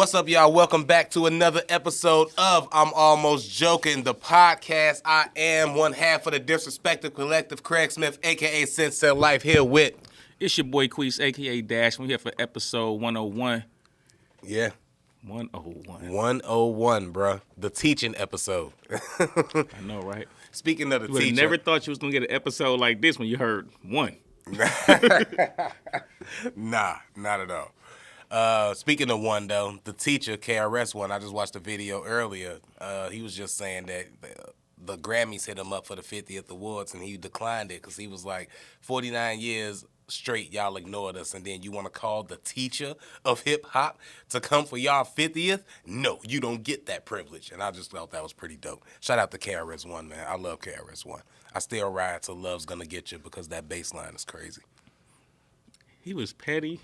What's up, y'all? Welcome back to another episode of I'm Almost Joking, the podcast. I am one half of the Disrespective Collective, Craig Smith, a.k.a. Sincere Life, here with... It's your boy Queese, a.k.a. Dash. We're here for episode 101. Yeah. 101. 101, bruh. The teaching episode. I know, right? Speaking of the teacher... You never thought you was going to get an episode like this when you heard one. Nah, not at all. Speaking of one, though, the teacher, KRS One, I just watched a video earlier. He was just saying that the Grammys hit him up for the 50th Awards, and he declined it because he was like, 49 years straight, y'all ignored us, and then you want to call the teacher of hip-hop to come for y'all 50th? No, you don't get that privilege, and I just thought that was pretty dope. Shout out to KRS One, man. I love KRS One. I still ride to Love's Gonna Get You because that bass line is crazy. He was petty.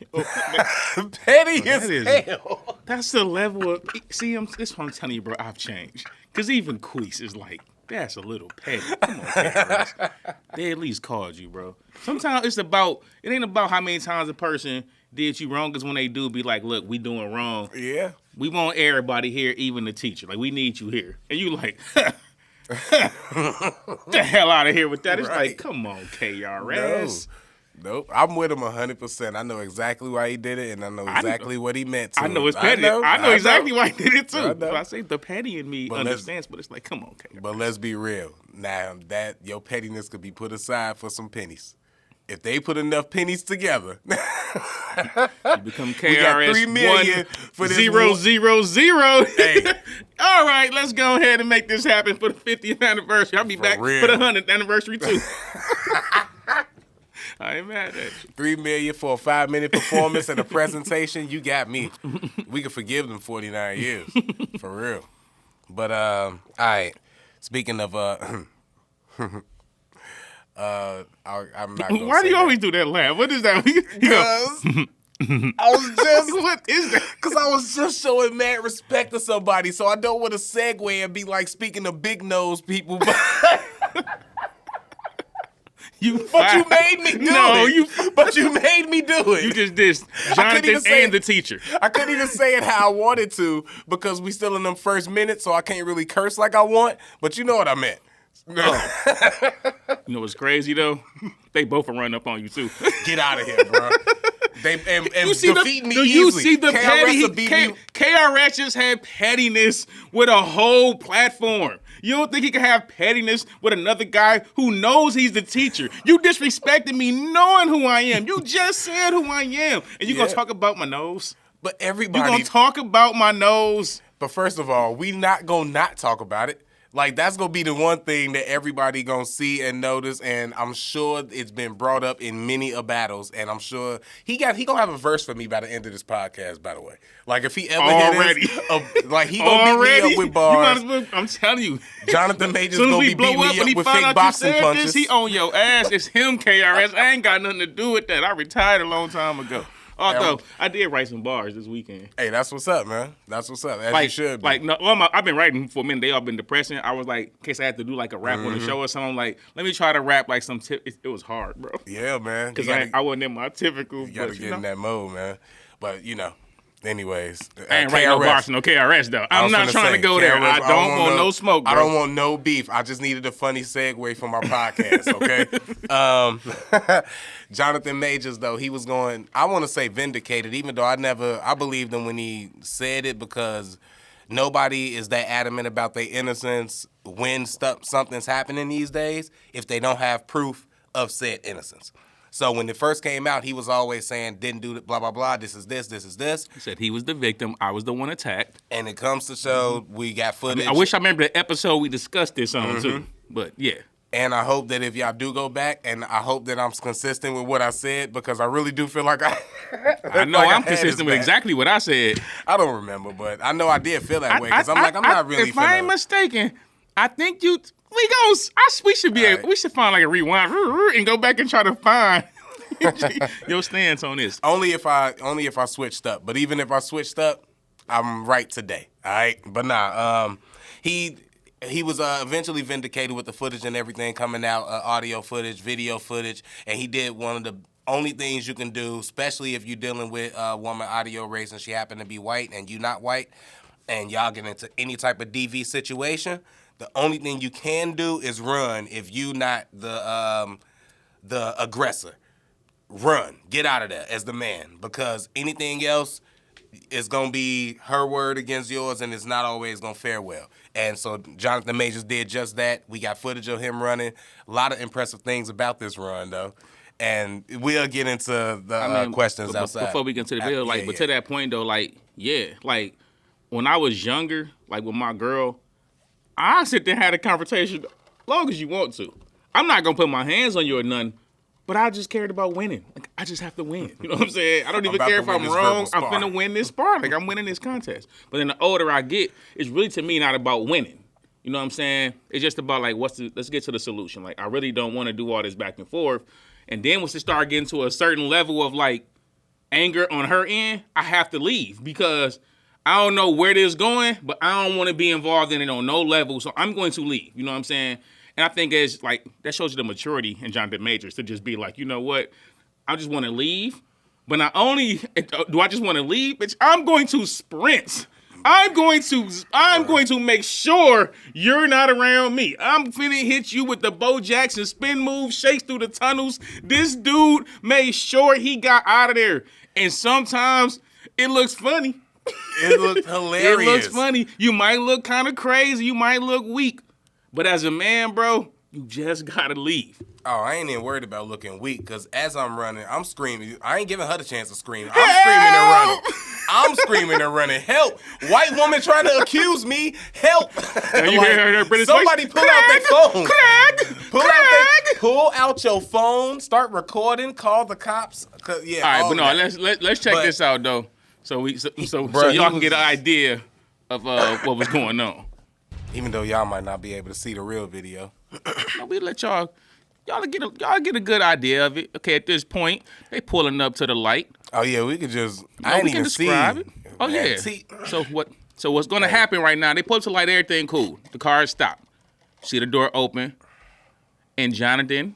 Petty as hell. That's the level of... See, this is what I'm telling you, bro. I've changed. Because even Queese is like, that's a little petty. Come on, KRS. They at least called you, bro. Sometimes it ain't about how many times a person did you wrong, because when they do, be like, look, we doing wrong. Yeah. We want everybody here, even the teacher. Like, we need you here. And you like... the hell out of here with that. It's right. Like, come on, KRS. Nope. I'm with him 100%. I know exactly why he did it, and I know exactly what he meant to. I know it's petty. I know exactly why he did it, too. I say the petty in me understands, but it's like, come on, KRS. But let's be real. Now, your pettiness could be put aside for some pennies. If they put enough pennies together, you become KRS. We got $3 million for this 000. Hey. All right, let's go ahead and make this happen for the 50th anniversary. I'll be back real. for the 100th anniversary, too. I ain't mad at you. $3 million for a 5-minute performance and a presentation. You got me. We can forgive them 49 years, for real. But all right. Speaking of I'm not. Why do you always do that laugh? What is that? Because I was just what is that? Because I was just showing mad respect to somebody, so I don't want to segue and be like speaking to big nose people. But you made me do it. But you made me do it. You just did Jonathan and the teacher. I couldn't even say it how I wanted to because we still in them first minutes, so I can't really curse like I want. But you know what I meant. No. You know what's crazy though? They both will run up on you too. Get out of here, bro. And you see defeat me do easily. You see the KRS just had pettiness with a whole platform. You don't think he can have pettiness with another guy who knows he's the teacher? You disrespected me knowing who I am. You just said who I am. And you going to talk about my nose? But everybody... You going to talk about my nose? But first of all, we not going to not talk about it. Like, that's going to be the one thing that everybody going to see and notice, and I'm sure it's been brought up in many a battles, and I'm sure he going to have a verse for me by the end of this podcast, by the way. Like, if he ever already. he going to beat me up with bars. I'm telling you. Jonathan Majors going to be beating me up with fake boxing punches. He on your ass. It's him, KRS. I ain't got nothing to do with that. I retired a long time ago. Although, I did write some bars this weekend. Hey, that's what's up, man. That's what's up. As you should be. I've been writing for a minute. They all been depressing. I was like, in case I had to do like a rap on the show or something, like, let me try to rap like some tip. It was hard, bro. Yeah, man. Because I wasn't in my typical. You got to get in that mode, man. But, anyways. I ain't writing no bars, no KRS, though. I'm not trying to go there. I don't want no smoke, bro. I don't want no beef. I just needed a funny segue from our podcast, okay? Jonathan Majors, though, he was going, I want to say vindicated, even though I believed him when he said it because nobody is that adamant about their innocence when something's happening these days if they don't have proof of said innocence. So when it first came out, he was always saying, didn't do it, blah, blah, blah, this is this, this is this. He said he was the victim, I was the one attacked. And it comes to show we got footage. I wish I remember the episode we discussed this on, too. But, yeah. And I hope that if y'all do go back, and I hope that I'm consistent with what I said, because I really do feel like I know I'm consistent with exactly what I said. I don't remember, but I know I did feel that way, because I'm not really If I ain't mistaken, I think we should find like a rewind and go back and try to find your stance on this. Only if I switched up. But even if I switched up, I'm right today. All right? But nah, he was eventually vindicated with the footage and everything coming out, audio footage, video footage, and he did one of the only things you can do, especially if you're dealing with a woman audio race and she happen to be white and you not white, and y'all get into any type of DV situation, the only thing you can do is run if you not the aggressor. Run. Get out of there as the man, because anything else is going to be her word against yours, and it's not always going to fare well. And so Jonathan Majors did just that. We got footage of him running. A lot of impressive things about this run, though. And we'll get into the questions outside. Before we get into the video, but to that point, though, like when I was younger, like with my girl, I sit there and had a conversation as long as you want to. I'm not going to put my hands on you or nothing. But I just cared about winning. Like, I just have to win. You know what I'm saying? I don't even care if I'm wrong. I'm finna win this spar. Like, I'm winning this contest. But then the older I get, it's really, to me, not about winning. You know what I'm saying? It's just about, like, let's get to the solution. Like, I really don't want to do all this back and forth. And then once it start getting to a certain level of, like, anger on her end, I have to leave. Because I don't know where this is going, but I don't want to be involved in it on no level. So I'm going to leave. You know what I'm saying? And I think it's like, that shows you the maturity in Jonathan Majors to just be like, you know what? I just want to leave. But not only do I just want to leave, bitch, I'm going to sprint. I'm going to make sure you're not around me. I'm finna hit you with the Bo Jackson spin move, shakes through the tunnels. This dude made sure he got out of there. And sometimes it looks funny. It looked hilarious. It looks funny. You might look kind of crazy. You might look weak. But as a man, bro, you just gotta leave. Oh, I ain't even worried about looking weak, because as I'm running, I'm screaming. I ain't giving her the chance to scream. I'm screaming and running. I'm screaming and running. Help! White woman trying to accuse me. Help! You hear her British somebody voice? pull out their phone. Craig! Pull out your phone. Start recording. Call the cops. Yeah. All right, but no, let's check this out though. So y'all can get an idea of what was going on. Even though y'all might not be able to see the real video. No, we let y'all get a good idea of it. Okay, at this point, they pulling up to the light. Oh yeah, we could just. I ain't even describe it. Oh yeah. So what's going to happen right now? They pull up to the light. Everything cool. The car is stopped. See the door open, and Jonathan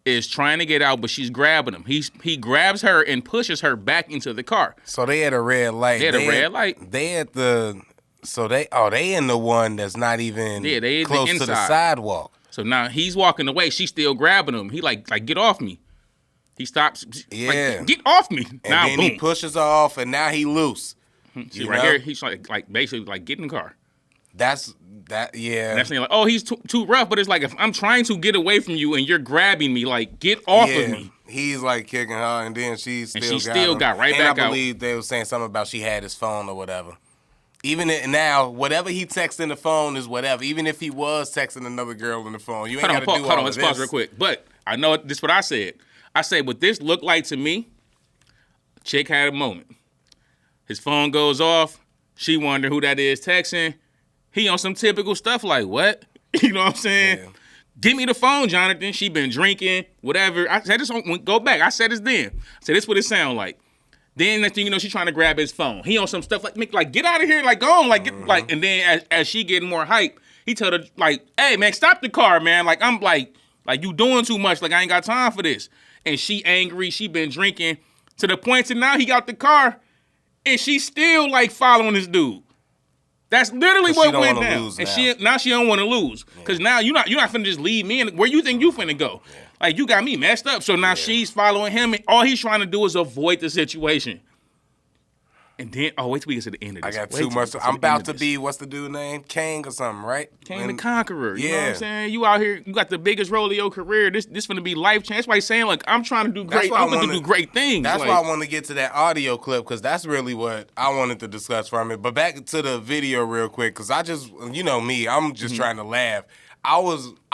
is trying to get out, but she's grabbing him. He grabs her and pushes her back into the car. So they at a red light. They at the. So they in the one that's not even they close to the sidewalk. So now he's walking away. She's still grabbing him. He like get off me. He stops. Yeah. Like, get off me. And now then boom. he pushes her off, and now he loose. See right here, he's like basically like get in the car. Yeah. And that's like, oh, he's too rough. But it's like, if I'm trying to get away from you and you're grabbing me, like get off of me. He's like kicking her, and then she got right back out. I believe they were saying something about she had his phone or whatever. Even now, whatever he texts in the phone is whatever. Even if he was texting another girl in the phone, you ain't got to do all of this. Hold on, let's pause real quick. But I know this is what I said. I said, what this looked like to me, chick had a moment. His phone goes off. She wonder who that is texting. He on some typical stuff like, what? You know what I'm saying? Yeah. Give me the phone, Jonathan. She been drinking, whatever. I said, go back. I said this then. I said, this what it sound like. Then next thing you know, she's trying to grab his phone. He on some stuff like get out of here, like go on, like get like. And then as she getting more hype, he told her like, hey man, stop the car, man. Like I'm like you doing too much. Like I ain't got time for this. And she angry. She been drinking to the point to now he got the car, and she still like following this dude. That's literally what went down. And she don't want to lose because now you're not finna just leave me in where you think you finna go. Yeah. Like you got me messed up. So now she's following him, and all he's trying to do is avoid the situation. And then, wait till we get to the end of this. I got too much. I'm about to be, what's the dude name? King or something, right? King the Conqueror. You know what I'm saying? You out here, you got the biggest role of your career. This finna be life change. That's why he's saying, like, I'm trying to do great. I'm going to do great things. That's why I want to get to that audio clip, because that's really what I wanted to discuss from it. But back to the video real quick, because I just, you know me, I'm just trying to laugh. I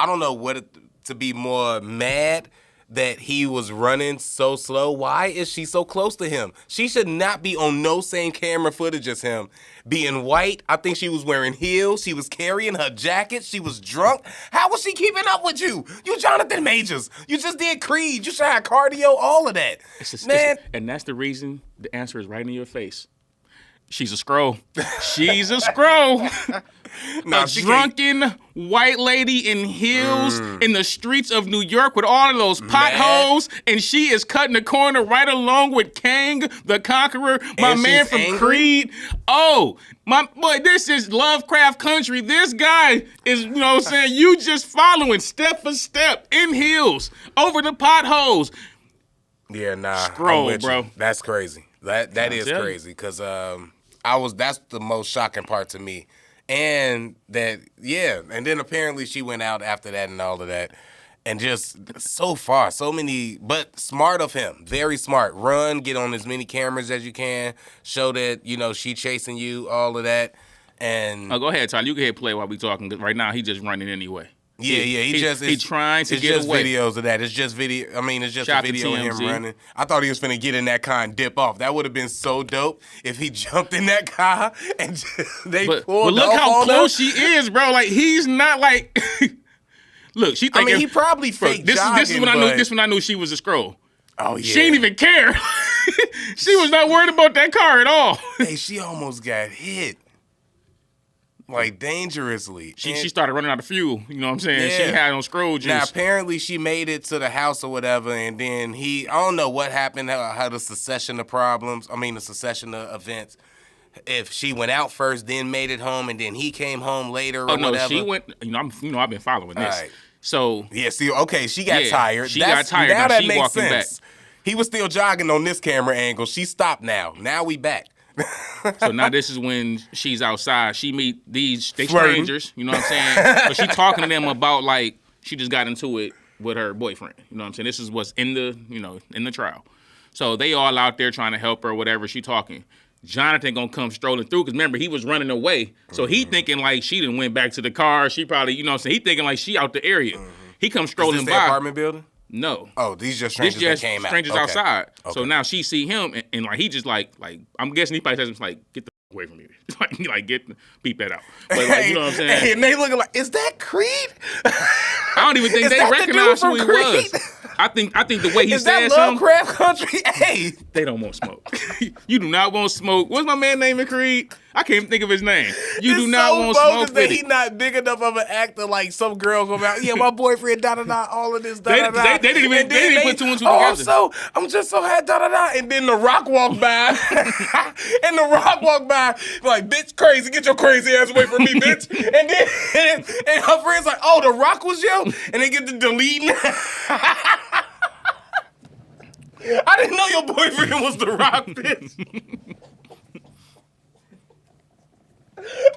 don't know what to be more mad that he was running so slow. Why is she so close to him? She should not be on no same camera footage as him. Being white, I think she was wearing heels. She was carrying her jacket. She was drunk. How was she keeping up with you? You Jonathan Majors. You just did Creed. You should have cardio, all of that. Man. And that's the reason the answer is right in your face. She's a scroll. She's a scroll. Nah, a drunken white lady in heels in the streets of New York with all of those potholes, and she is cutting the corner right along with Kang the Conqueror, my man from Creed. Oh, my boy, this is Lovecraft country. This guy is, you know what I'm saying, you just following step for step in heels over the potholes. Yeah, nah. Scroll, bro. You. That's crazy. That is crazy because that's the most shocking part to me. And that, yeah, and then apparently she went out after that and all of that. And just so far, so many, but smart of him, very smart. Run, get on as many cameras as you can, show that, you know, she chasing you, all of that. And go ahead, Tyler. You can hit play while we talking. Right now, he just running anyway. Yeah, He's trying to get away. It's just videos of that. It's just video. I mean, it's just a video of him running. I thought he was finna get in that car and dip off. That would have been so dope if he jumped in that car and they pulled off. But look how close she is, bro. Like he's not like. Look, she thinking. I mean, he probably fake jogging. This is when I knew. This when I knew she was a scroll. Oh yeah. She didn't even care. She was not worried about that car at all. Hey, she almost got hit. Like dangerously. She started running out of fuel. You know what I'm saying? Yeah. She had on scroll juice. Now apparently she made it to the house or whatever, and then I don't know what happened, how the succession of events. If she went out first, then made it home, and then he came home later or whatever. She went. I've been following this. Right. So yeah, see, okay, she got tired. She got tired. Now that she makes walking sense. Back. He was still jogging on this camera angle. She stopped now. Now we back. So now this is when she's outside. She meet they strangers, you know what I'm saying? But she talking to them about like she just got into it with her boyfriend. You know what I'm saying? This is what's in the trial. So they all out there trying to help her or whatever. She talking. Jonathan gonna come strolling through because remember he was running away. So he thinking like she didn't went back to the car. She probably, you know what I'm saying? He thinking like she out the area. He comes strolling is this by. The apartment building? No. Oh, these just strangers that came out. Strangers outside. Okay. So now she see him and like he just like I'm guessing he probably says like get the away from me. like beep that out. But like you know what I'm saying? Hey, and they looking like, is that Creed? I don't even think they recognize who he was. I think the way he said something. Is that Lovecraft country? Hey, they don't want smoke. You do not want smoke. What's my man name in Creed? I can't even think of his name. You do not want smoke with that he not big enough of an actor like some girls go out. Yeah, my boyfriend all of this They didn't even put two and two together. So I'm just so happy and then The Rock walked by, and The Rock walked by like, bitch, crazy, get your crazy ass away from me, bitch. And then and her friends like, oh, The Rock was you, and they get to deleting. I didn't know your boyfriend was The Rock, bitch.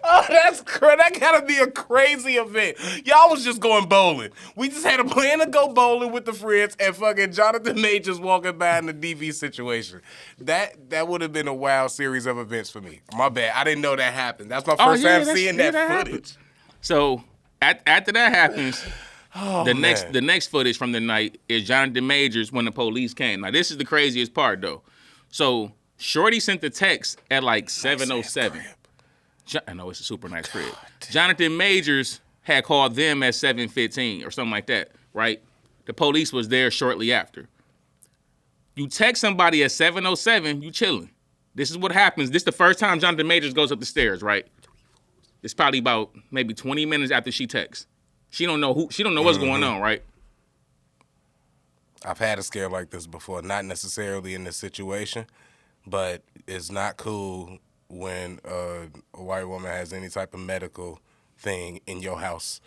Oh, that gotta be a crazy event. Y'all was just going bowling. We just had a plan to go bowling with the friends, and fucking Jonathan Majors walking by in the DV situation. That would have been a wild series of events for me. My bad. I didn't know that happened. That's my first time seeing that footage. Happens. So after that happens, the next footage from the night is Jonathan Majors when the police came. Now this is the craziest part though. So Shorty sent the text at like 7:07. I know it's a super nice crib. Jonathan Majors had called them at 7:15 or something like that, right? The police was there shortly after. You text somebody at 7:07, you chilling. This is what happens. This is the first time Jonathan Majors goes up the stairs, right? It's probably about maybe 20 minutes after she texts. She don't know what's going on, right? I've had a scare like this before, not necessarily in this situation, but it's not cool when a white woman has any type of medical thing in your house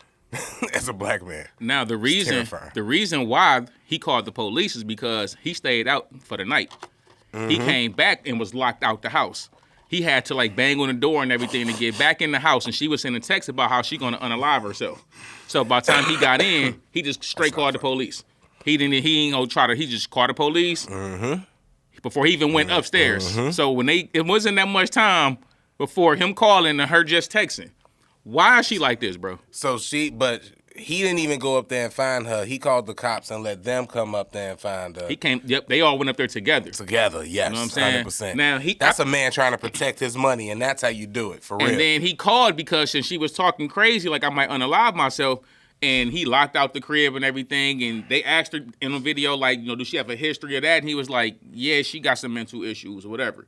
as a black man. Now the reason why he called the police is because he stayed out for the night. Mm-hmm. He came back and was locked out the house. He had to like bang on the door and everything to get back in the house, and she was sending texts about how she gonna unalive herself. So by the time he got in, he just straight called the police. He just called the police. Mm-hmm. Before he even went upstairs. Mm-hmm. So it wasn't that much time before him calling and her just texting. Why is she like this, bro? But he didn't even go up there and find her. He called the cops and let them come up there and find her. They all went up there together. Together, yes. You know what I'm saying? 100%. Now, that's a man trying to protect his money, and that's how you do it, for real. And then he called because she was talking crazy, like I might unalive myself. And he locked out the crib and everything. And they asked her in a video, like, do she have a history of that? And he was like, yeah, she got some mental issues or whatever.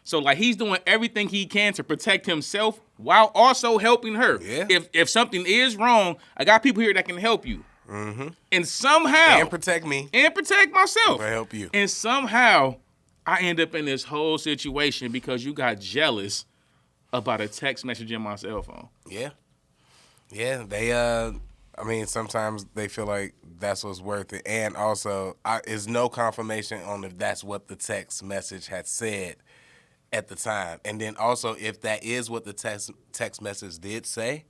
So like he's doing everything he can to protect himself while also helping her. Yeah. If something is wrong, I got people here that can help you. And somehow And protect me. and protect myself. Or help you. And somehow I end up in this whole situation because you got jealous about a text message in my cell phone. Yeah. Yeah, they I mean, sometimes they feel like that's what's worth it. And also, is no confirmation on if that's what the text message had said at the time. And then also, if that is what the text message did say,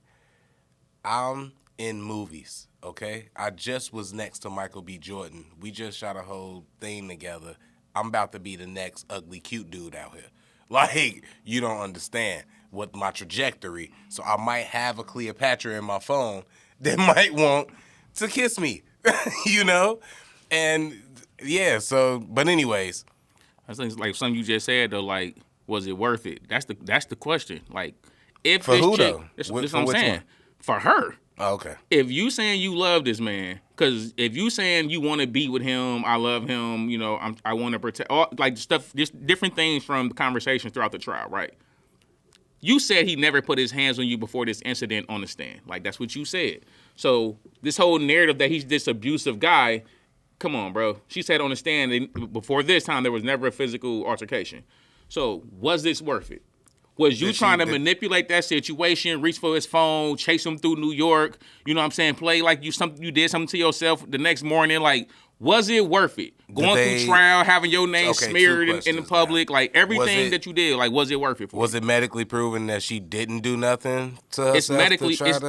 I'm in movies, okay? I just was next to Michael B. Jordan. We just shot a whole thing together. I'm about to be the next ugly, cute dude out here. Like, you don't understand what my trajectory. So I might have a Cleopatra in my phone that might want to kiss me, you know? And, yeah, so, but anyways. I think like something you just said, though, like, was it worth it? That's the question. Like, if For this who, chick, though? this For what I'm which saying. one? For her. Oh, okay. If you saying you love this man, because if you saying you want to be with him, I love him, you know, I want to protect, all, like stuff, just different things from the conversations throughout the trial, right? You said he never put his hands on you before this incident on the stand. Like, that's what you said. So this whole narrative that he's this abusive guy, come on, bro. She said on the stand, before this time, there was never a physical altercation. So was this worth it? Was you trying to manipulate that situation, reach for his phone, chase him through New York, you know what I'm saying, play like you did something to yourself the next morning? Like, was it worth it? Going through trial, having your name smeared in the public, like everything that you did, like, was it worth it for you? Was it medically proven that she didn't do nothing to herself?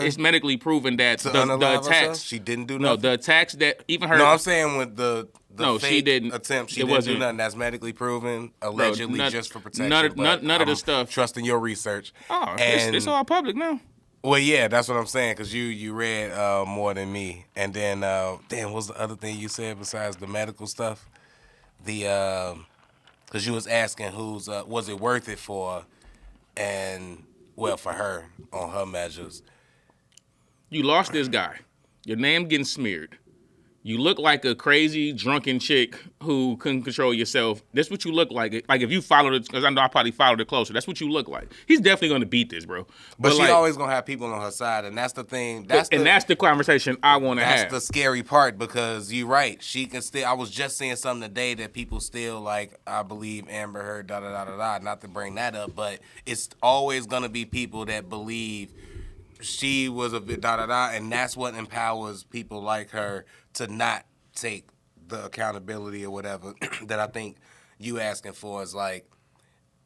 It's medically proven that the attacks. She didn't do nothing? No, the attacks that even her. No, I'm saying with the fake she didn't. attempt, she didn't do nothing. That's medically proven, allegedly, just for protection. None of the stuff. Trusting your research. Oh, it's all public now. Well, yeah, that's what I'm saying, because you read more than me. And then, damn, what's the other thing you said besides the medical stuff? Because you was asking was it worth it for, and, well, for her, on her measures. You lost this guy. Your name getting smeared. You look like a crazy, drunken chick who couldn't control yourself. That's what you look like. Like, if you followed it, because I know I probably followed it closer, that's what you look like. He's definitely going to beat this, bro. But she always going to have people on her side, and that's the thing. That's the conversation I want to have. That's the scary part, because you're right. She can still, I was just saying something today that people still, like, I believe Amber Heard, da-da-da-da-da, not to bring that up, but it's always going to be people that believe she was a bit da-da-da, and that's what empowers people like her to not take the accountability or whatever that I think you asking for is like,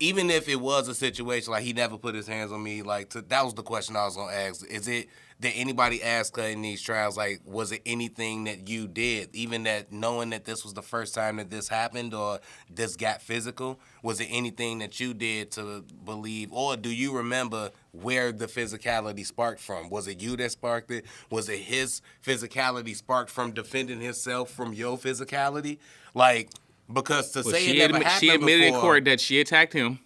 even if it was a situation like he never put his hands on me, like that was the question I was gonna ask. Did anybody ask her in these trials, like, was it anything that you did, even that knowing that this was the first time that this happened or this got physical? Was it anything that you did to believe, or do you remember where the physicality sparked from? Was it you that sparked it? Was it his physicality sparked from defending himself from your physicality? Like, because to say it never happened before. She admitted in court that she attacked him.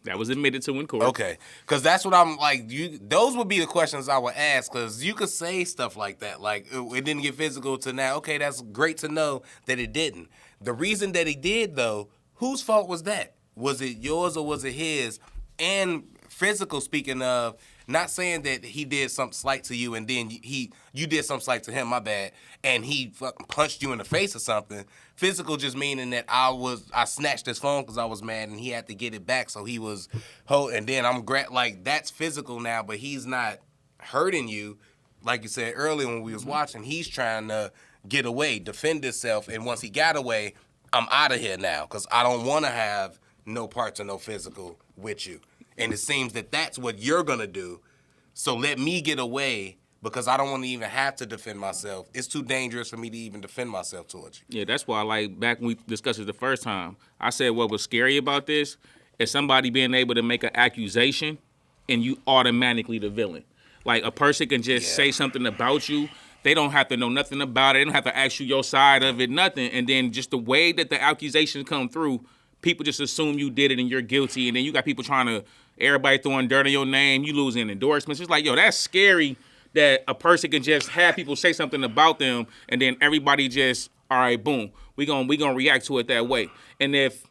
That was admitted to in court. Okay, because that's what I'm like. Those would be the questions I would ask, because you could say stuff like that, like it didn't get physical to now. Okay, that's great to know that it didn't. The reason that he did, though, whose fault was that? Was it yours or was it his? And physical, speaking of, not saying that he did something slight to you and then you did something slight to him, my bad, and he fucking punched you in the face or something. Physical just meaning that I snatched his phone because I was mad and he had to get it back, so he was and then like, that's physical now, but he's not hurting you. Like you said earlier when we was watching, he's trying to get away, defend himself, and once he got away, I'm out of here now because I don't want to have no parts of no physical with you. And it seems that that's what you're going to do. So let me get away because I don't want to even have to defend myself. It's too dangerous for me to even defend myself towards you. Yeah, that's why, like, back when we discussed it the first time, I said what was scary about this is somebody being able to make an accusation and you automatically the villain. Like, a person can just say something about you. They don't have to know nothing about it. They don't have to ask you your side of it, nothing. And then just the way that the accusations come through, people just assume you did it and you're guilty. And then you got people trying to, everybody throwing dirt on your name, you losing endorsements. It's like, yo, that's scary that a person can just have people say something about them and then everybody just, all right, boom, we gonna react to it that way. And if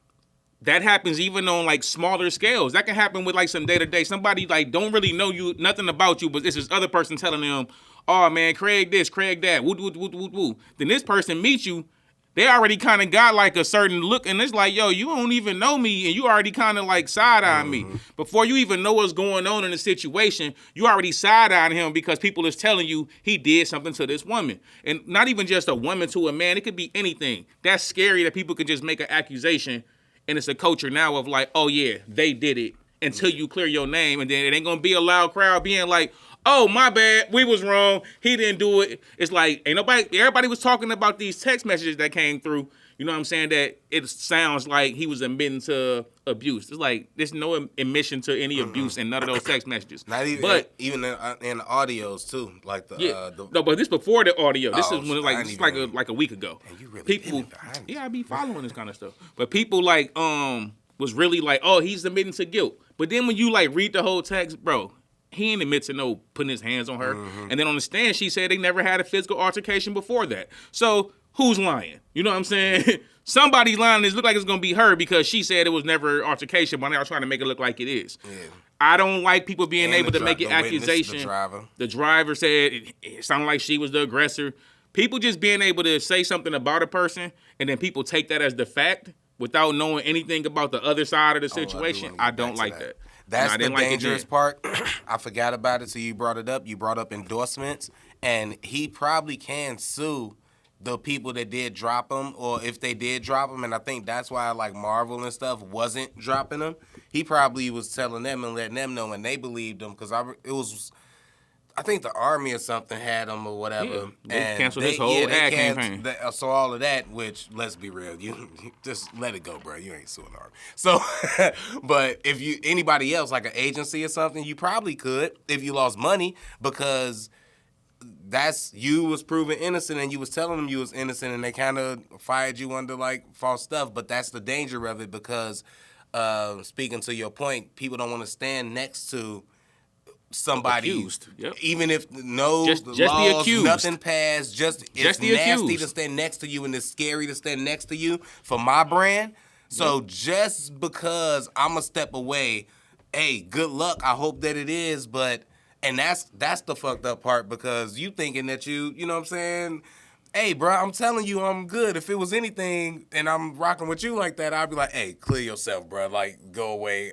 that happens even on like smaller scales. That can happen with like some day to day. Somebody like don't really know you, nothing about you, but it's this other person telling them, "Oh man, Craig this, Craig that, woo woo woo woo woo." Then this person meets you. They already kind of got like a certain look, and it's like, yo, you don't even know me, and you already kind of like side-eyeing me. Before you even know what's going on in the situation, you already side-eyeing him because people is telling you he did something to this woman. And not even just a woman to a man, it could be anything. That's scary that people could just make an accusation, and it's a culture now of like, oh yeah, they did it, until you clear your name, and then it ain't gonna be a loud crowd being like, oh, my bad, we was wrong, he didn't do it. It's like, ain't nobody, everybody was talking about these text messages that came through, you know what I'm saying, that it sounds like he was admitting to abuse. It's like, there's no admission to any abuse in none of those text messages. Not even, but even in the audios, too. Like no, but this before the audio. This is when like a week ago. And you really people, I be following this kind of stuff. But people like, was really like, oh, he's admitting to guilt. But then when you like read the whole text, bro, he ain't admit to no putting his hands on her. And then on the stand, she said they never had a physical altercation before that. So who's lying? You know what I'm saying? Somebody's lying. It look like it's going to be her because she said it was never altercation, but now trying to make it look like it is. Yeah. I don't like people being able to make an accusation. The driver said it sounded like she was the aggressor. People just being able to say something about a person and then people take that as the fact without knowing anything about the other side of the situation. I don't like that. That's the dangerous part. I forgot about it, so you brought it up. You brought up endorsements, and he probably can sue the people that did drop him, or if they did drop him, and I think that's why like Marvel and stuff wasn't dropping him. He probably was telling them and letting them know, and they believed him because I think the army or something had him or whatever. Yeah, they canceled his whole ad campaign. So all of that, which, let's be real, you just let it go, bro. You ain't suing the army. So, but if anybody else, like an agency or something, you probably could if you lost money because you was proven innocent and you was telling them you was innocent and they kind of fired you under like false stuff. But that's the danger of it because, speaking to your point, people don't want to stand next to somebody accused. Yep. Even if just laws, the accused. Nothing passed, it's the nasty accused. to stand next to you and it's scary to stand next to you for my brand. So just because I'm a step away, hey, good luck. I hope that it is, and that's the fucked up part because you thinking that you know what I'm saying? Hey, bro, I'm telling you I'm good. If it was anything and I'm rocking with you like that, I'd be like, hey, clear yourself, bro. Like, go away.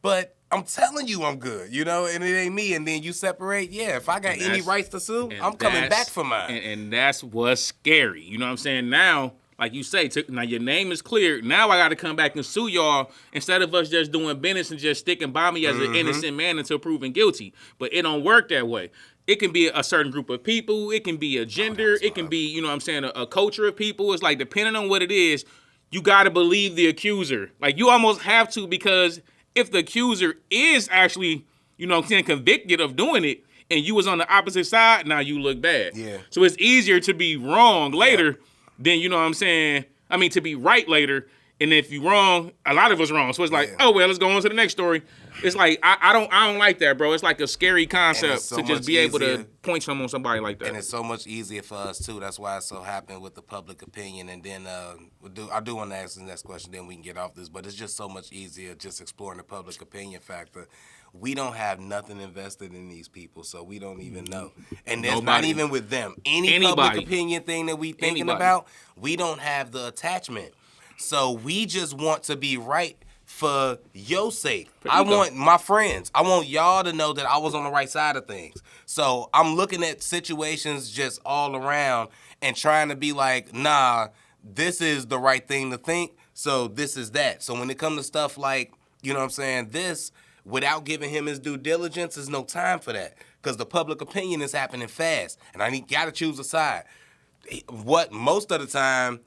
But I'm telling you I'm good, you know, and it ain't me. And then you separate. Yeah, if I got any rights to sue, I'm coming back for mine. And that's what's scary. You know what I'm saying? Now, like you say, now your name is cleared. Now I got to come back and sue y'all instead of us just doing business and just sticking by me as an innocent man until proven guilty. But it don't work that way. It can be a certain group of people. It can be a gender. It can be, you know what I'm saying, a culture of people. It's like depending on what it is, you got to believe the accuser. Like you almost have to because if the accuser is actually, you know what I'm saying, convicted of doing it and you was on the opposite side, now you look bad. Yeah. So it's easier to be wrong later than, you know what I'm saying, to be right later. And if you wrong, a lot of us wrong. So it's like, oh, well, let's go on to the next story. It's like, I don't like that, bro. It's like a scary concept to just be able to point some on somebody like that. And it's so much easier for us, too. That's why it's so happened with the public opinion. And then I do want to ask the next question, then we can get off this. But it's just so much easier just exploring the public opinion factor. We don't have nothing invested in these people, so we don't even know. And there's not even with them. Anybody. Public opinion thing that we thinking about, we don't have the attachment. So we just want to be right for your sake. I want my friends. I want y'all to know that I was on the right side of things. So I'm looking at situations just all around and trying to be like, nah, this is the right thing to think, so this is that. So when it comes to stuff like, you know what I'm saying, this, without giving him his due diligence, there's no time for that because the public opinion is happening fast, and I got to choose a side. What most of the time,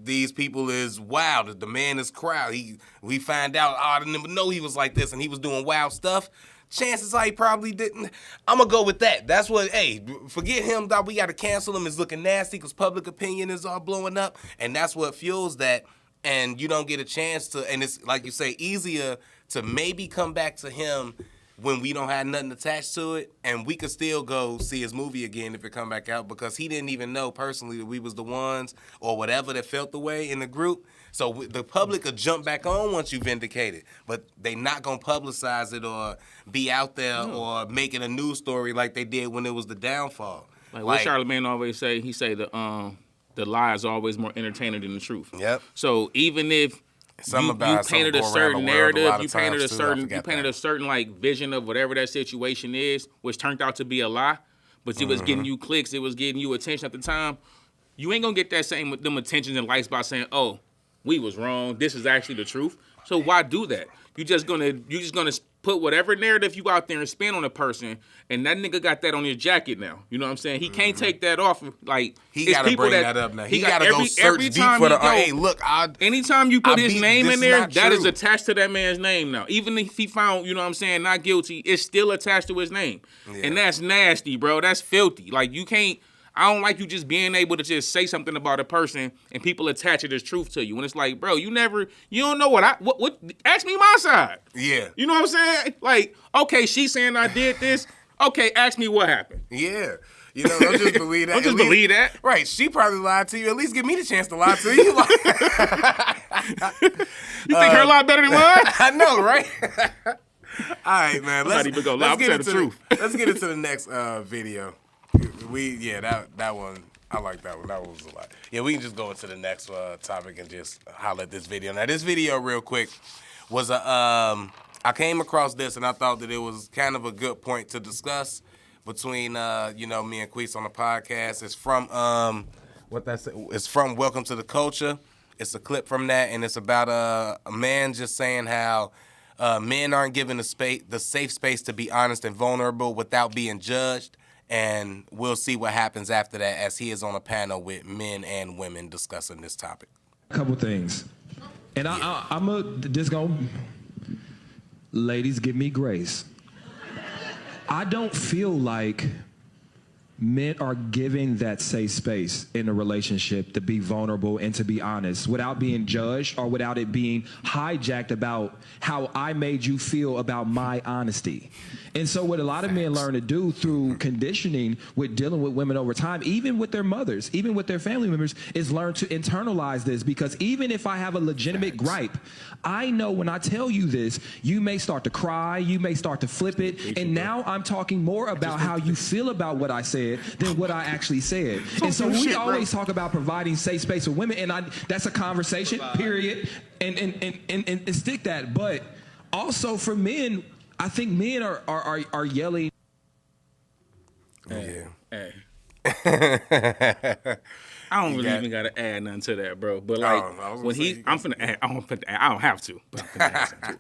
these people is wild. The man is crowd. We find out, I didn't even know he was like this and he was doing wild stuff. Chances are he probably didn't. I'm going to go with that. That's what, hey, forget him, dog. We got to cancel him. It's looking nasty because public opinion is all blowing up. And that's what fuels that. And you don't get a chance to, and it's, like you say, easier to maybe come back to him when we don't have nothing attached to it, and we could still go see his movie again if it come back out, because he didn't even know personally that we was the ones or whatever that felt the way in the group. So the public could jump back on once you vindicate it, but they not gonna publicize it or be out there or make it a news story like they did when it was the downfall. Like what Charlamagne always say, he say the lie is always more entertaining than the truth. Yep. So even if you painted a certain narrative, you painted a certain like vision of whatever that situation is, which turned out to be a lie, but it was getting you clicks, it was getting you attention at the time. You ain't gonna get that same them attention and likes by saying, "Oh, we was wrong. This is actually the truth." So why do that? You just gonna put whatever narrative you out there and spin on a person, and that nigga got that on his jacket now. You know what I'm saying? He can't take that off. Like he gotta bring that up now. He gotta go search deep for the. Hey, look. Anytime you put his name in there, that is attached to that man's name now. Even if he found, you know what I'm saying, not guilty, it's still attached to his name, and that's nasty, bro. That's filthy. Like you can't. I don't like you just being able to just say something about a person and people attach it as truth to you. And it's like, bro, you don't know what ask me my side. Yeah. You know what I'm saying? Like, okay, she's saying I did this. Okay, ask me what happened. Yeah. You know, don't just believe that. Don't just believe that. Right. She probably lied to you. At least give me the chance to lie to you. You think her lie better than mine? I know, right? All right, man. Let's get into the truth. Let's get into the next video. That one, I like that one. That one was a lot. Yeah, we can just go into the next topic and just holler at this video. Now, this video, real quick, was I came across this and I thought that it was kind of a good point to discuss between me and Queese on the podcast. It's from It's from Welcome to the Culture. It's a clip from that, and it's about a man just saying how men aren't given the safe space to be honest and vulnerable without being judged. And we'll see what happens after that, as he is on a panel with men and women discussing this topic. A couple things. And I'm just going, ladies, give me grace. I don't feel like men are given that safe space in a relationship to be vulnerable and to be honest without being judged or without it being hijacked about how I made you feel about my honesty. And so what a lot of men learn to do through conditioning with dealing with women over time, even with their mothers, even with their family members, is learn to internalize this, because even if I have a legitimate gripe, I know when I tell you this, you may start to cry, you may start to flip it, and now I'm talking more about how you feel about what I said than what I actually said. And so we always talk about providing safe space for women, and that's a conversation, period, and stick that. But also for men, I think men are yelling. Yeah. Hey. I don't really even gotta add nothing to that, bro. But like when I'm finna add, I don't have to, but I'm finna add something too.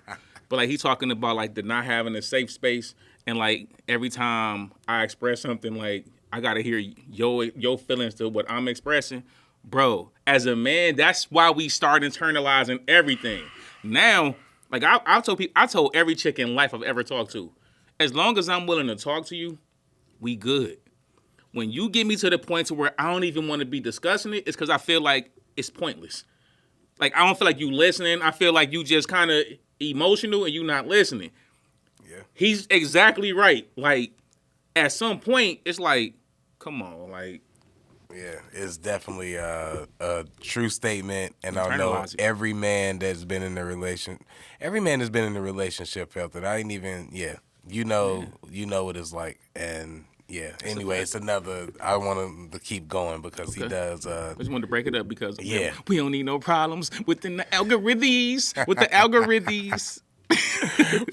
But like he talking about like the not having a safe space, and like every time I express something, like I gotta hear your feelings to what I'm expressing, bro. As a man, that's why we start internalizing everything. Now, like I told every chick in life I've ever talked to, as long as I'm willing to talk to you, we good. When you get me to the point to where I don't even want to be discussing it, it's because I feel like it's pointless. Like I don't feel like you listening. I feel like you just kind of emotional and you not listening. Yeah. He's exactly right. Like at some point, it's like, come on, like. Yeah, it's definitely a true statement, and I know every man that's been in a relationship felt it. I ain't even, you know what it's like, and anyway, it's another. I want him to keep going because he does. I just wanted to break it up because we don't need no problems within the algorithms.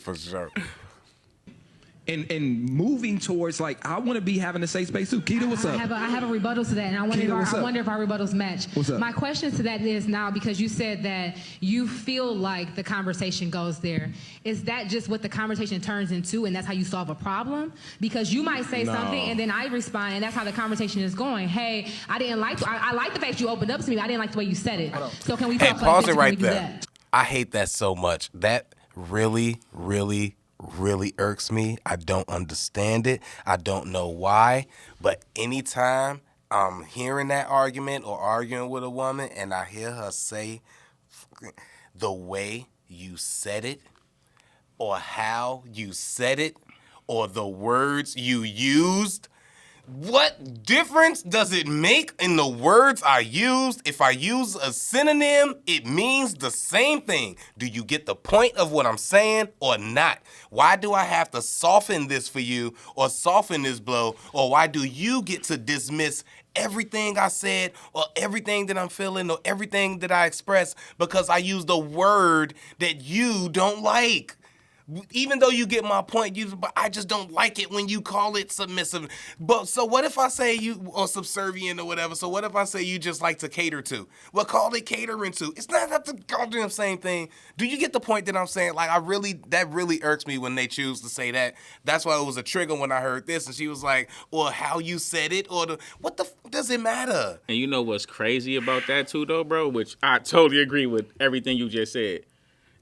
For sure. And moving towards, like, I want to be having a safe space too. Keita, what's up? I have a rebuttal to that, and I wonder if our rebuttals match. What's up? My question to that is now, because you said that you feel like the conversation goes there. Is that just what the conversation turns into, and that's how you solve a problem? Because you might say something, and then I respond, and that's how the conversation is going. Hey, I like the fact you opened up to me, but I didn't like the way you said it. So can we talk pause like it right there. That? I hate that so much. That really, really, really irks me. I don't understand it. I don't know why. But anytime I'm hearing that argument or arguing with a woman and I hear her say the way you said it, or how you said it or the words you used? What difference does it make in the words I used? If I use a synonym, it means the same thing. Do you get the point of what I'm saying or not? Why do I have to soften this for you or soften this blow? Or why do you get to dismiss everything I said or everything that I'm feeling or everything that I express because I used a word that you don't like? Even though you get my point, but I just don't like it when you call it submissive. But so what if I say you or subservient or whatever? So what if I say you just like to cater to? Well, call it catering to. It's not the goddamn same thing. Do you get the point that I'm saying? Like that really irks me when they choose to say that. That's why it was a trigger when I heard this, and she was like, or how you said it, or what the does it matter? And you know what's crazy about that too, though, bro? Which I totally agree with everything you just said.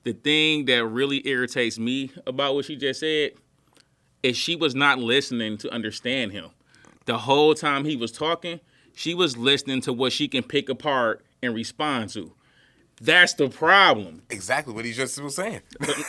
The thing that really irritates me about what she just said is she was not listening to understand him. The whole time he was talking, she was listening to what she can pick apart and respond to. That's the problem. Exactly what he just was saying.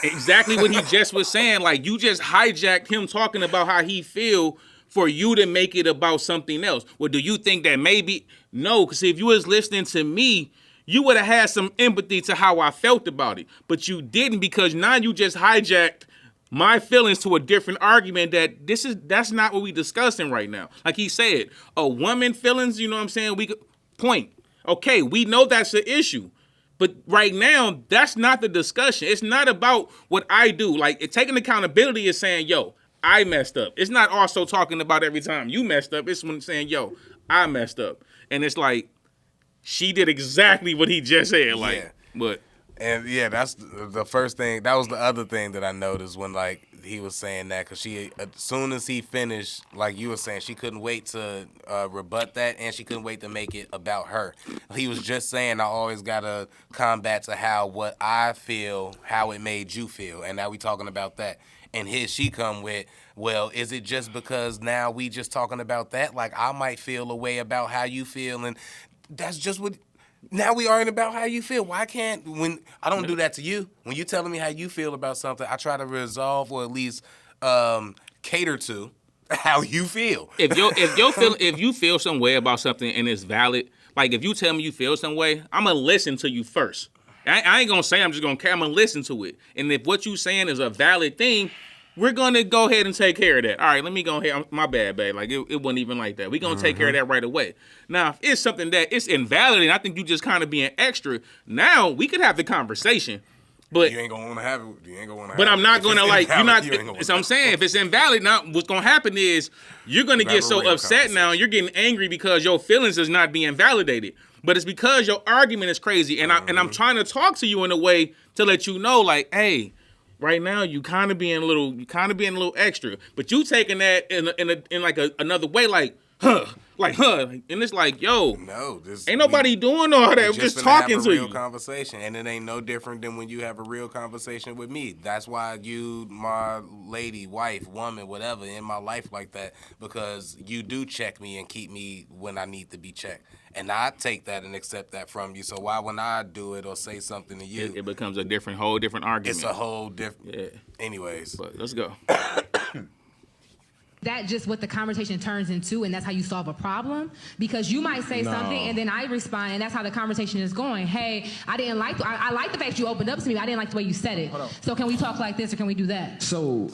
Exactly what he just was saying. Like, you just hijacked him talking about how he feel for you to make it about something else. Well, do you think that maybe? No, because if you was listening to me, you would have had some empathy to how I felt about it. But you didn't, because now you just hijacked my feelings to a different argument that's not what we discussing right now. Like he said, a woman feelings, you know what I'm saying? We could point. Okay, we know that's the issue. But right now, that's not the discussion. It's not about what I do. Like, taking accountability is saying, yo, I messed up. It's not also talking about every time you messed up. It's when saying, yo, I messed up. And it's like, she did exactly what he just said. Like, yeah. But. And yeah, that's the first thing. That was the other thing that I noticed when like he was saying that, because she, as soon as he finished, like you were saying, she couldn't wait to rebut that, and she couldn't wait to make it about her. He was just saying, I always gotta combat to how what I feel, how it made you feel, and now we talking about that. And here she come with, well, is it just because now we just talking about that? Like, I might feel a way about how you feel, and that's just what. Now we arguing about how you feel. Why can't, when I don't do that to you, when you telling me how you feel about something, I try to resolve or at least cater to how you feel. If you feel some way about something and it's valid, like if you tell me you feel some way, I'm gonna listen to you first. I ain't gonna say I'm just gonna care. I'm gonna listen to it. And if what you saying is a valid thing, we're gonna go ahead and take care of that. All right, let me go ahead. My bad, babe. Like it wasn't even like that. We're gonna take care of that right away. Now, if it's something that it's invalid, and I think you just kind of being extra, now we could have the conversation. But you ain't gonna want to have it. You ain't gonna want to. But I'm not gonna like. You're not. You So I'm saying, if it's invalid, now what's gonna happen is you're gonna get so upset now. You're getting angry because your feelings is not being validated. But it's because your argument is crazy, and I'm trying to talk to you in a way to let you know, like, hey. Right now, you kind of being a little extra, but you taking that in like another way, like, and it's like, yo, no, ain't nobody doing all that. We're just talking have a to real you. Conversation, and it ain't no different than when you have a real conversation with me. That's why you, my lady, wife, woman, whatever, in my life like that, because you do check me and keep me when I need to be checked. And I take that and accept that from you. So why when I do it or say something to you, it becomes a whole different argument. It's a whole different. Yeah. Anyways, but let's go. That just what the conversation turns into, and that's how you solve a problem. Because you might say something, and then I respond, and that's how the conversation is going. Hey, I like the fact you opened up to me, but I didn't like the way you said it. So can we talk like this, or can we do that? So,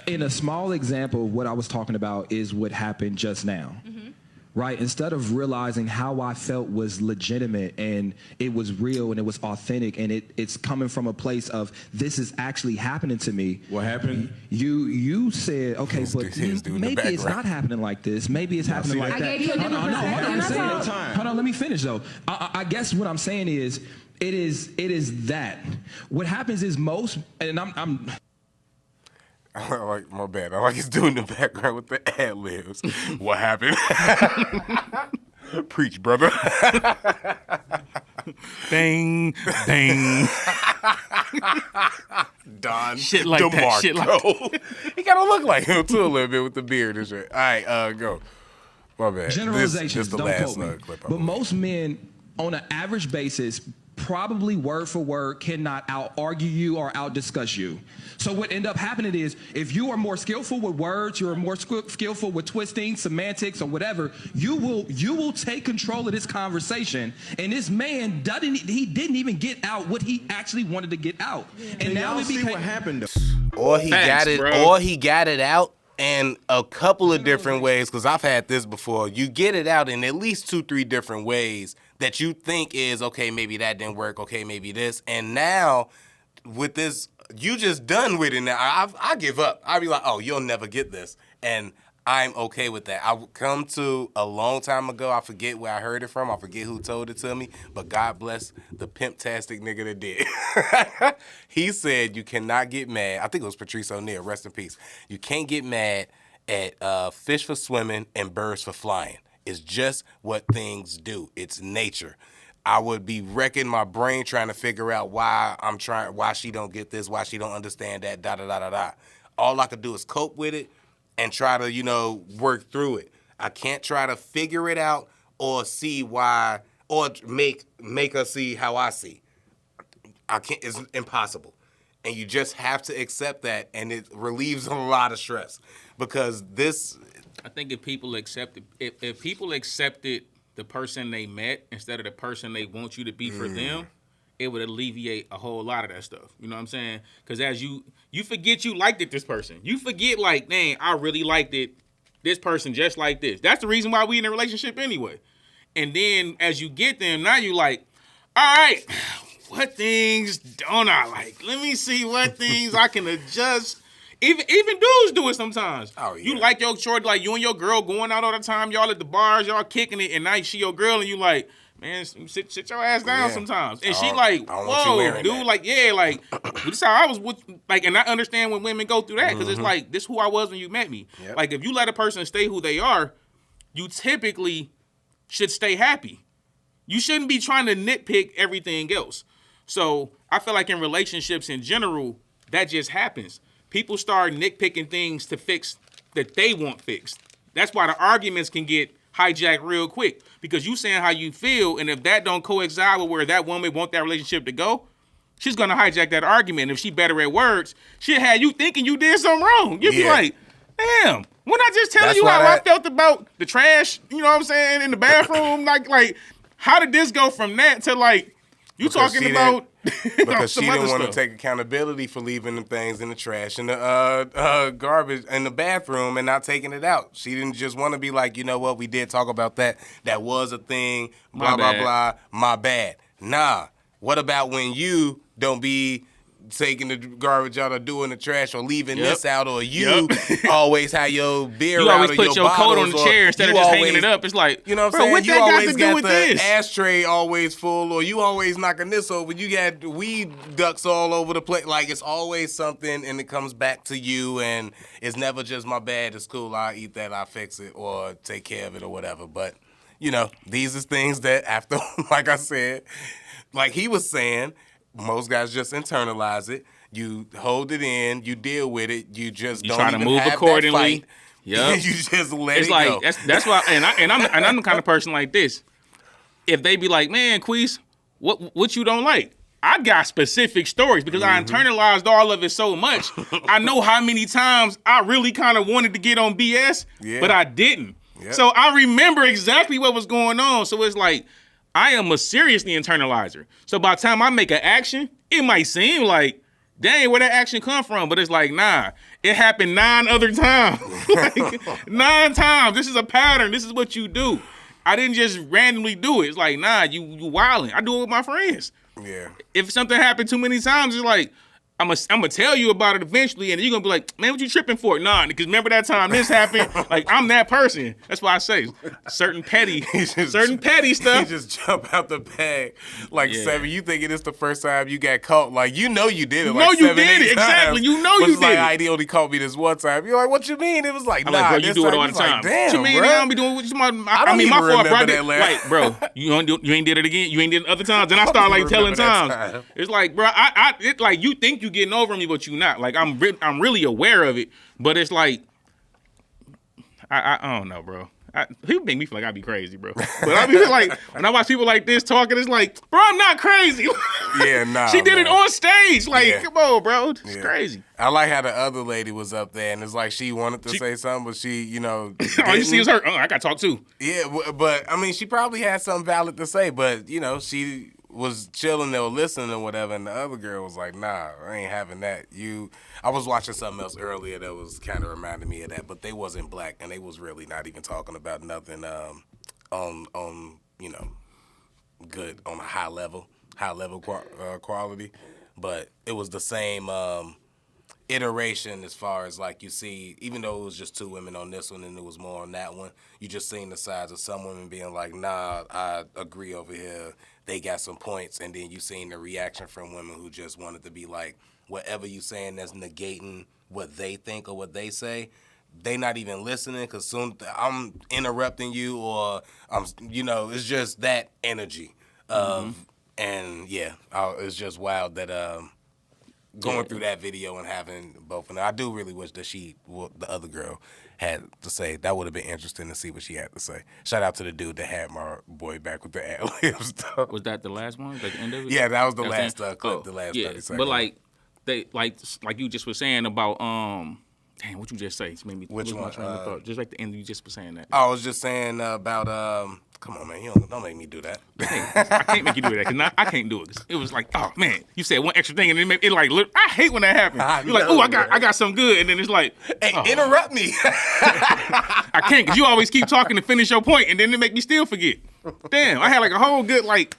in a small example, what I was talking about is what happened just now. Mm-hmm. Right? Instead of realizing how I felt was legitimate and it was real and it was authentic and it's coming from a place of this is actually happening to me. What happened? You said, okay, but maybe it's not happening like this. Maybe it's happening like that. I gave you a different perspective. Hold on, let me finish though. I guess what I'm saying is it is that. What happens is most, and I'm I like, my bad. I like his dude in the background with the ad libs. What happened? Preach, brother. Ding, ding. Don shit like DeMarco. that. Shit like that. He gotta look like him too a little bit with the beard and shit. All right, go. My bad. Generalizations, This the don't last quote me. clip. But most men, on an average basis, probably word for word cannot out-argue you or out-discuss you. So what end up happening is, if you are more skillful with words, you're more skillful with twisting, semantics, or whatever, you will take control of this conversation. And this man didn't even get out what he actually wanted to get out. And now see what happened though. Or he Facts, got it, bro. or he got it out in a couple of different ways. Because I've had this before. You get it out in at least 2-3 different ways that you think is okay. Maybe that didn't work. Okay, maybe this. And now with this, you just done with it. Now I give up. I be like, oh, you'll never get this, and I'm okay with that. I come to a long time ago. I forget where I heard it from. I forget who told it to me. But God bless the pimp-tastic nigga that did. He said you cannot get mad. I think it was Patrice O'Neal. Rest in peace. You can't get mad at fish for swimming and birds for flying. It's just what things do. It's nature. I would be wrecking my brain trying to figure out why she don't get this, why she don't understand that, da-da-da-da-da. All I could do is cope with it and try to, work through it. I can't try to figure it out or see why, or make her see how I see. I can't. It's impossible. And you just have to accept that, and it relieves a lot of stress. Because this... I think if people accepted the person they met instead of the person they want you to be for them, it would alleviate a whole lot of that stuff. You know what I'm saying? Because as you forget you liked it, this person. You forget, like, dang, I really liked it, this person just like this. That's the reason why we in a relationship anyway. And then as you get them, now you like, all right, what things don't I like? Let me see what things I can adjust. Even dudes do it sometimes. Oh, yeah. You like your short, like you and your girl going out all the time, y'all at the bars, y'all kicking it, and now she your girl, and you like, man, sit your ass down sometimes. And she like, whoa, dude, that. Like, yeah, like, this is how I was with, like, and I understand when women go through that, because it's like, this is who I was when you met me. Yep. Like, if you let a person stay who they are, you typically should stay happy. You shouldn't be trying to nitpick everything else. So I feel like in relationships in general, that just happens. People start nitpicking things to fix that they want fixed. That's why the arguments can get hijacked real quick, because you saying how you feel, and if that don't coincide with where that woman want that relationship to go, she's gonna hijack that argument. If she better at words, she'll have you thinking you did something wrong. You'll be like, damn, when I just telling you how I felt about the trash, you know what I'm saying, in the bathroom, like how did this go from that to like you talking about? Because she didn't want to take accountability for leaving the things in the trash and the garbage in the bathroom and not taking it out. She didn't just want to be like, you know what, we did talk about that. That was a thing, blah, blah, blah, my bad. Nah, what about when you don't be taking the garbage out or doing the trash or leaving this out, or you always have your beer you out always or put your coat on the chair instead of just hanging it up. It's like, you know what I'm saying? What you always got the ashtray always full, or you always knocking this over. You got weed ducks all over the place. Like, it's always something, and it comes back to you, and it's never just my bad. It's cool. I'll eat that. I'll fix it or take care of it or whatever. But, these is things that after, like I said, like he was saying, most guys just internalize it. You hold it in. You deal with it. You just don't even move have accordingly. Yeah, you just let it like, go. That's why. And I'm the kind of person like this. If they be like, man, Queese, what you don't like? I got specific stories because I internalized all of it so much. I know how many times I really kind of wanted to get on BS, but I didn't. Yep. So I remember exactly what was going on. So it's like, I am a seriously internalizer. So by the time I make an action, it might seem like, dang, where that action come from? But it's like, nah, it happened 9 other times. Like, 9 times. This is a pattern. This is what you do. I didn't just randomly do it. It's like, nah, you wilding. I do it with my friends. Yeah. If something happened too many times, it's like, I'm gonna tell you about it eventually, and you're gonna be like, man, what you tripping for? Nah, because remember that time this happened? Like, I'm that person. That's why I say certain petty stuff. He just jump out the bag like 7. You thinking it's the first time you got caught? Like, you know you did it. Like, you 7, did it exactly. You know you did like, it. He only caught me this one time. You're like, what you mean? It was like, nah, bro, you do it all the time. Like, damn, what you mean? Bro. I don't be doing what you I mean, my fault, bro. Like, bro, you ain't did it again. You ain't did it other times. Then I start like telling times. It's like, bro, it's like you think you getting over me, but you not. Like, I'm really aware of it, but it's like I don't know, bro. People make me feel like I'd be crazy, bro. But I mean, like when I watch people like this talking, it's like, bro, I'm not crazy. Yeah, nah. She did it on stage. Like, Yeah. come on, bro. It's crazy. I like how the other lady was up there, and it's like she wanted to say something, but she, All you see is her. I got to talk too. Yeah, but I mean, she probably had something valid to say, but she was chilling or listening or whatever, and the other girl was like, "Nah, I ain't having that." I was watching something else earlier that was kind of reminding me of that, but they wasn't black, and they was really not even talking about nothing on good on a high level quality, but it was the same iteration as far as like you see, even though it was just two women on this one and it was more on that one, you just seen the sides of some women being like, nah, I agree over here, they got some points, and then you seen the reaction from women who just wanted to be like, whatever you saying that's negating what they think or what they say, they not even listening because soon I'm interrupting you or it's just that energy and it's just wild that going through that video and having both of them. I do really wish that the other girl had to say. That would have been interesting to see what she had to say. Shout out to the dude that had my boy back with the ad-libs. Was that the last one? Like the end of it? Yeah, that was the last clip, the last 30 seconds. But like they like you just were saying about damn, what you just say? It made me Which lose my one? train of thought. Just like the end, you just were saying that. I was just saying about come on, man, you don't make me do that. I can't make you do that because I can't do it. It was like, oh man, you said one extra thing and it like I hate when that happens. You're like, oh, I got something good, and then it's like, hey, interrupt me. I can't because you always keep talking to finish your point, and then it make me still forget. Damn, I had like a whole good like.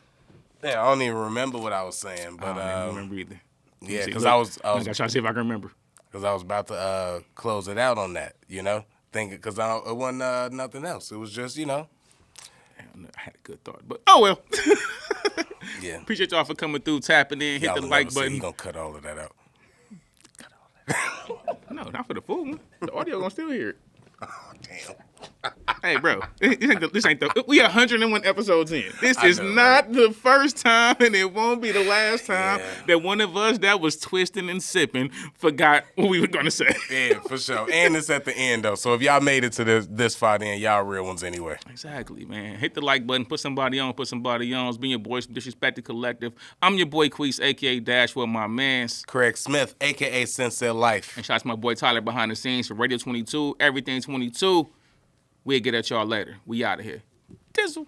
Yeah, I don't even remember what I was saying, but I don't remember either. Yeah, because I was trying to see if I can remember. Because I was about to close it out on that, thinking because it wasn't nothing else. It was just, I had a good thought, but oh well. Yeah. Appreciate y'all for coming through, tapping in, hit the like button. He gonna cut all of that out. No, not for the full one. The audio gonna still hear it. Oh damn. Hey, bro, this ain't the. We 101 episodes in. This is not the first time, and it won't be the last time that one of us that was twisting and sipping forgot what we were gonna say. Yeah, for sure. And it's at the end though, so if y'all made it to this far, then y'all real ones anyway. Exactly, man. Hit the like button, put somebody on. It's been your boys from Disrespective Collective. I'm your boy Queese, aka Dash, with my man's Craig Smith, aka Sensei Life. And shout out to my boy Tyler behind the scenes for Radio 22, Everything 22. We'll get at y'all later. We out of here. Dizzle.